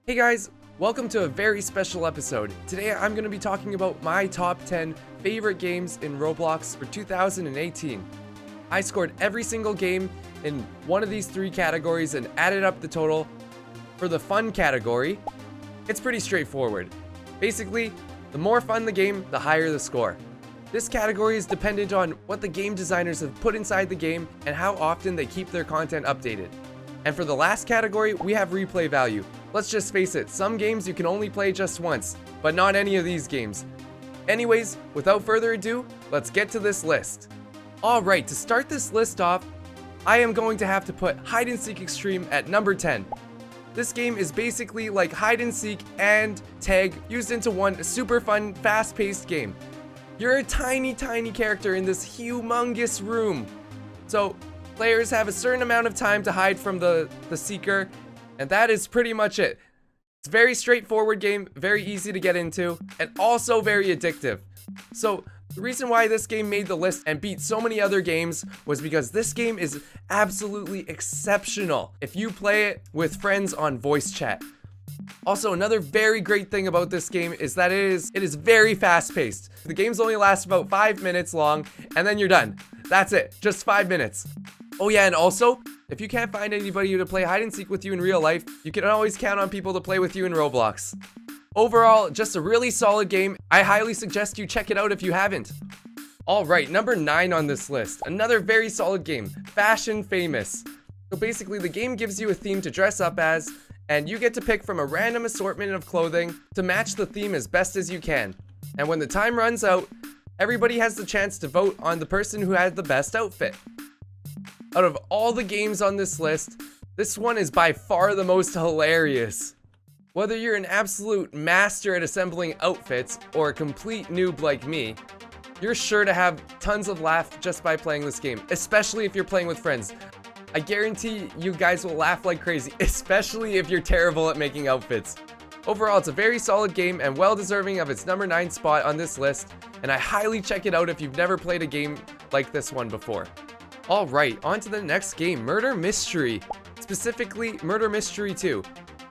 Hey guys, welcome to a very special episode. Today I'm going to be talking about my top 10 favorite games in Roblox for 2018. I scored every single game in one of these three categories and added up the total. For the fun category, it's pretty straightforward. Basically, the more fun the game, the higher the score. This category is dependent on what the game designers have put inside the game and how often they keep their content updated. And for the last category, we have replay value. Let's just face it, some games you can only play just once, but not any of these games. Anyways, without further ado, let's get to this list. Alright, to start this list off, I am going to have to put Hide and Seek Extreme at number 10. This game is basically like hide and seek and tag used into one super fun, fast-paced game. You're a tiny character in this humongous room. So, players have a certain amount of time to hide from the seeker, and that is pretty much it. It's a very straightforward game, very easy to get into, and also very addictive. So, the reason why this game made the list and beat so many other games was because this game is absolutely exceptional if you play it with friends on voice chat. Also, another very great thing about this game is that it is very fast-paced. The games only last about 5 minutes long, and then you're done. That's it, just 5 minutes. Oh yeah, and also, if you can't find anybody to play hide and seek with you in real life, you can always count on people to play with you in Roblox. Overall, just a really solid game. I highly suggest you check it out if you haven't. Alright, number 9 on this list. Another very solid game, Fashion Famous. So basically, the game gives you a theme to dress up as, and you get to pick from a random assortment of clothing to match the theme as best as you can. And when the time runs out, everybody has the chance to vote on the person who had the best outfit. Out of all the games on this list, this one is by far the most hilarious. Whether you're an absolute master at assembling outfits or a complete noob like me, you're sure to have tons of laugh just by playing this game, especially if you're playing with friends. I guarantee you guys will laugh like crazy, especially if you're terrible at making outfits. Overall, it's a very solid game and well deserving of its number 9 spot on this list, and I highly check it out if you've never played a game like this one before. Alright, on to the next game, Murder Mystery. Specifically, Murder Mystery 2.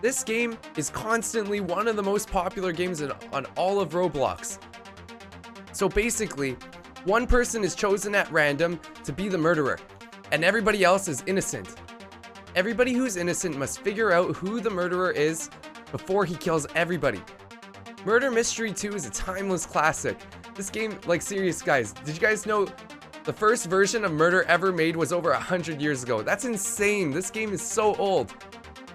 This game is constantly one of the most popular games on all of Roblox. So basically, one person is chosen at random to be the murderer, and everybody else is innocent. Everybody who's innocent must figure out who the murderer is before he kills everybody. Murder Mystery 2 is a timeless classic. This game, like serious guys, did you guys know the first version of Murder ever made was over 100 years ago? That's insane. This game is so old.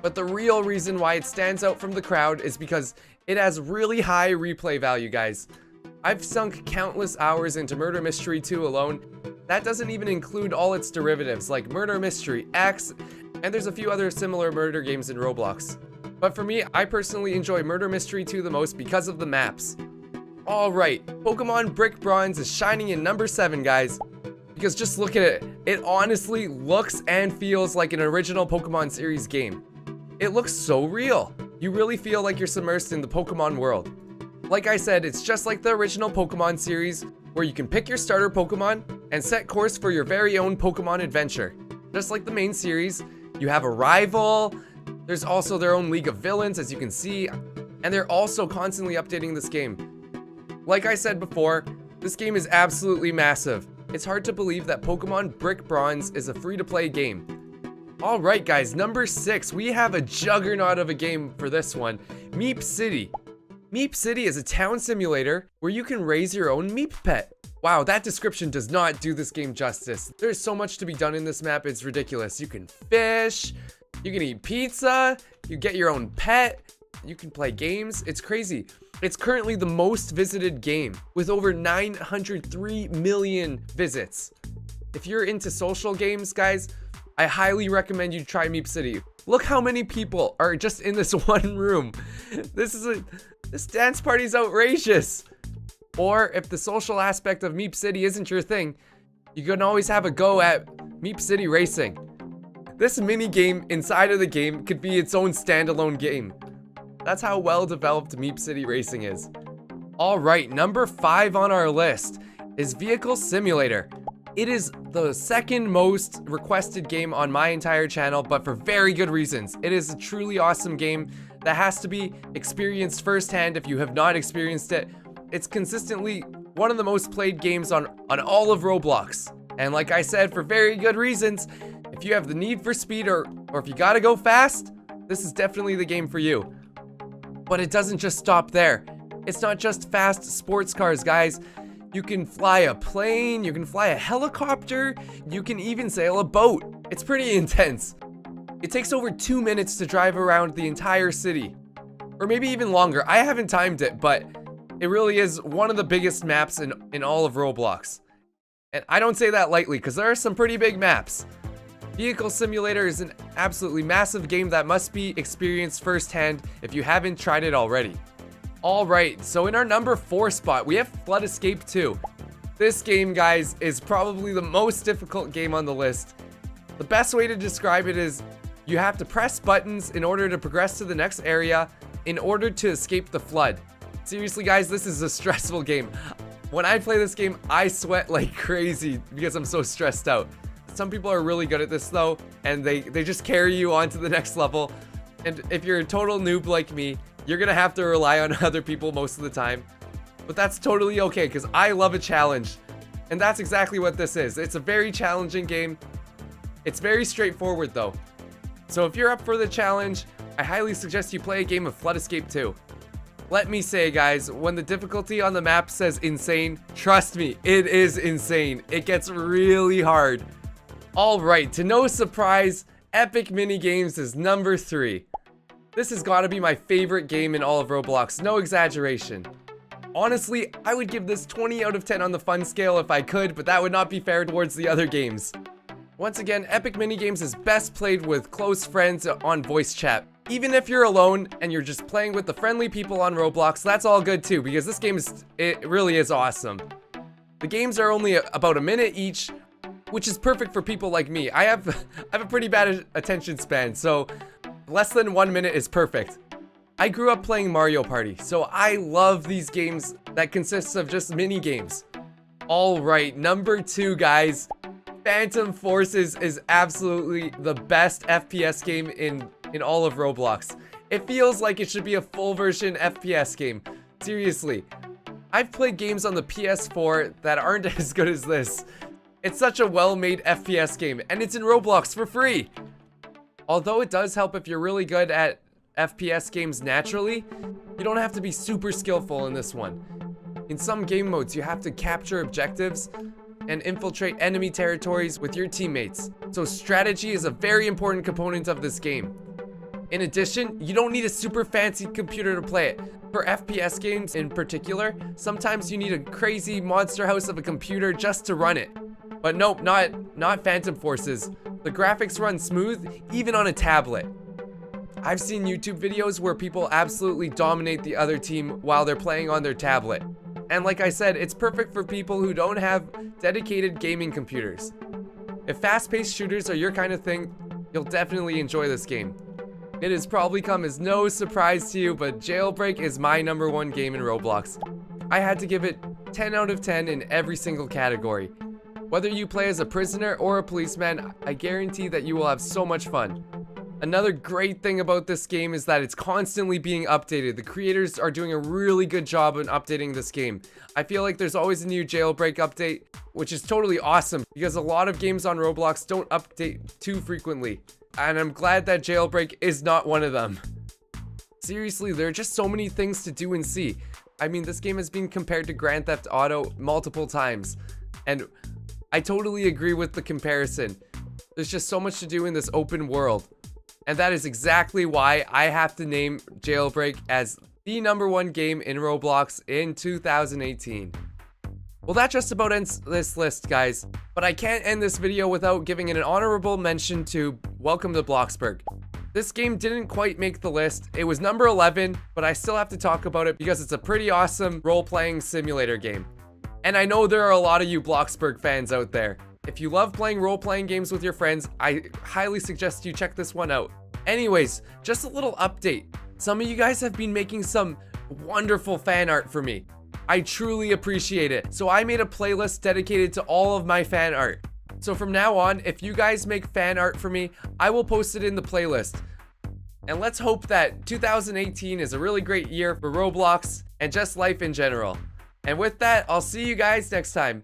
But the real reason why it stands out from the crowd is because it has really high replay value, guys. I've sunk countless hours into Murder Mystery 2 alone. That doesn't even include all its derivatives like Murder Mystery X, and there's a few other similar murder games in Roblox. But for me, I personally enjoy Murder Mystery 2 the most because of the maps. Alright, Pokemon Brick Bronze is shining in number 7, guys. Because just look at it. It honestly looks and feels like an original Pokemon series game. It looks so real. You really feel like you're submersed in the Pokemon world. Like I said, it's just like the original Pokemon series, where you can pick your starter Pokemon and set course for your very own Pokemon adventure. Just like the main series, you have a rival, there's also their own League of Villains, as you can see, and they're also constantly updating this game. Like I said before, this game is absolutely massive. It's hard to believe that Pokemon Brick Bronze is a free-to-play game. Alright guys, number 6, we have a juggernaut of a game for this one, Meep City. Meep City is a town simulator where you can raise your own Meep pet. Wow, that description does not do this game justice. There's so much to be done in this map, it's ridiculous. You can fish, you can eat pizza, you get your own pet, you can play games, it's crazy. It's currently the most visited game with over 903 million visits. If you're into social games, guys, I highly recommend you try Meep City. Look how many people are just in this one room. This dance party's outrageous. Or if the social aspect of Meep City isn't your thing, you can always have a go at Meep City Racing. This mini game inside of the game could be its own standalone game. That's how well developed Meep City Racing is. Alright, number 5 on our list is Vehicle Simulator. It is the second most requested game on my entire channel, but for very good reasons. It is a truly awesome game. that has to be experienced firsthand if you have not experienced it. It's consistently one of the most played games on all of Roblox. And like I said, for very good reasons. If you have the need for speed or if you gotta go fast, this is definitely the game for you. But it doesn't just stop there. It's not just fast sports cars, guys. You can fly a plane, you can fly a helicopter, you can even sail a boat. It's pretty intense. It takes over 2 minutes to drive around the entire city. Or maybe even longer. I haven't timed it, but it really is one of the biggest maps in all of Roblox. And I don't say that lightly, because there are some pretty big maps. Vehicle Simulator is an absolutely massive game that must be experienced firsthand if you haven't tried it already. Alright, so in our number 4 spot, we have Flood Escape 2. This game, guys, is probably the most difficult game on the list. The best way to describe it is you have to press buttons in order to progress to the next area in order to escape the flood. Seriously, guys, this is a stressful game. When I play this game, I sweat like crazy because I'm so stressed out. Some people are really good at this though, and they just carry you on to the next level. And if you're a total noob like me, you're gonna have to rely on other people most of the time. But that's totally okay, because I love a challenge. And that's exactly what this is. It's a very challenging game. It's very straightforward though. So if you're up for the challenge, I highly suggest you play a game of Flood Escape 2. Let me say, guys, when the difficulty on the map says insane, trust me, it is insane. It gets really hard. Alright, to no surprise, Epic Minigames is number 3. This has got to be my favorite game in all of Roblox, no exaggeration. Honestly, I would give this 20 out of 10 on the fun scale if I could, but that would not be fair towards the other games. Once again, Epic Minigames is best played with close friends on voice chat. Even if you're alone and you're just playing with the friendly people on Roblox, that's all good too, because this game it really is awesome. The games are only about a minute each, which is perfect for people like me. I have a pretty bad attention span, so less than 1 minute is perfect. I grew up playing Mario Party, so I love these games that consists of just mini games. Alright, number 2, guys. Phantom Forces is absolutely the best FPS game in all of Roblox. It feels like it should be a full version FPS game. Seriously. I've played games on the PS4 that aren't as good as this. It's such a well-made FPS game, and it's in Roblox for free. Although it does help if you're really good at FPS games naturally, you don't have to be super skillful in this one. In some game modes, you have to capture objectives and infiltrate enemy territories with your teammates. So strategy is a very important component of this game. In addition, you don't need a super fancy computer to play it. For FPS games in particular, sometimes you need a crazy monster house of a computer just to run it. But nope, not Phantom Forces. The graphics run smooth, even on a tablet. I've seen YouTube videos where people absolutely dominate the other team while they're playing on their tablet. And like I said, it's perfect for people who don't have dedicated gaming computers. If fast-paced shooters are your kind of thing, you'll definitely enjoy this game. It has probably come as no surprise to you, but Jailbreak is my number 1 game in Roblox. I had to give it 10 out of 10 in every single category. Whether you play as a prisoner or a policeman, I guarantee that you will have so much fun. Another great thing about this game is that it's constantly being updated. The creators are doing a really good job in updating this game. I feel like there's always a new Jailbreak update, which is totally awesome because a lot of games on Roblox don't update too frequently. And I'm glad that Jailbreak is not one of them. Seriously, there are just so many things to do and see. I mean, this game has been compared to Grand Theft Auto multiple times. And I totally agree with the comparison. There's just so much to do in this open world. And that is exactly why I have to name Jailbreak as the number 1 game in Roblox in 2018. Well, that just about ends this list, guys. But I can't end this video without giving an honorable mention to Welcome to Bloxburg. This game didn't quite make the list. It was number 11, but I still have to talk about it because it's a pretty awesome role-playing simulator game. And I know there are a lot of you Bloxburg fans out there. If you love playing role-playing games with your friends, I highly suggest you check this one out. Anyways, just a little update. Some of you guys have been making some wonderful fan art for me. I truly appreciate it. So I made a playlist dedicated to all of my fan art. So from now on, if you guys make fan art for me, I will post it in the playlist. And let's hope that 2018 is a really great year for Roblox and just life in general. And with that, I'll see you guys next time.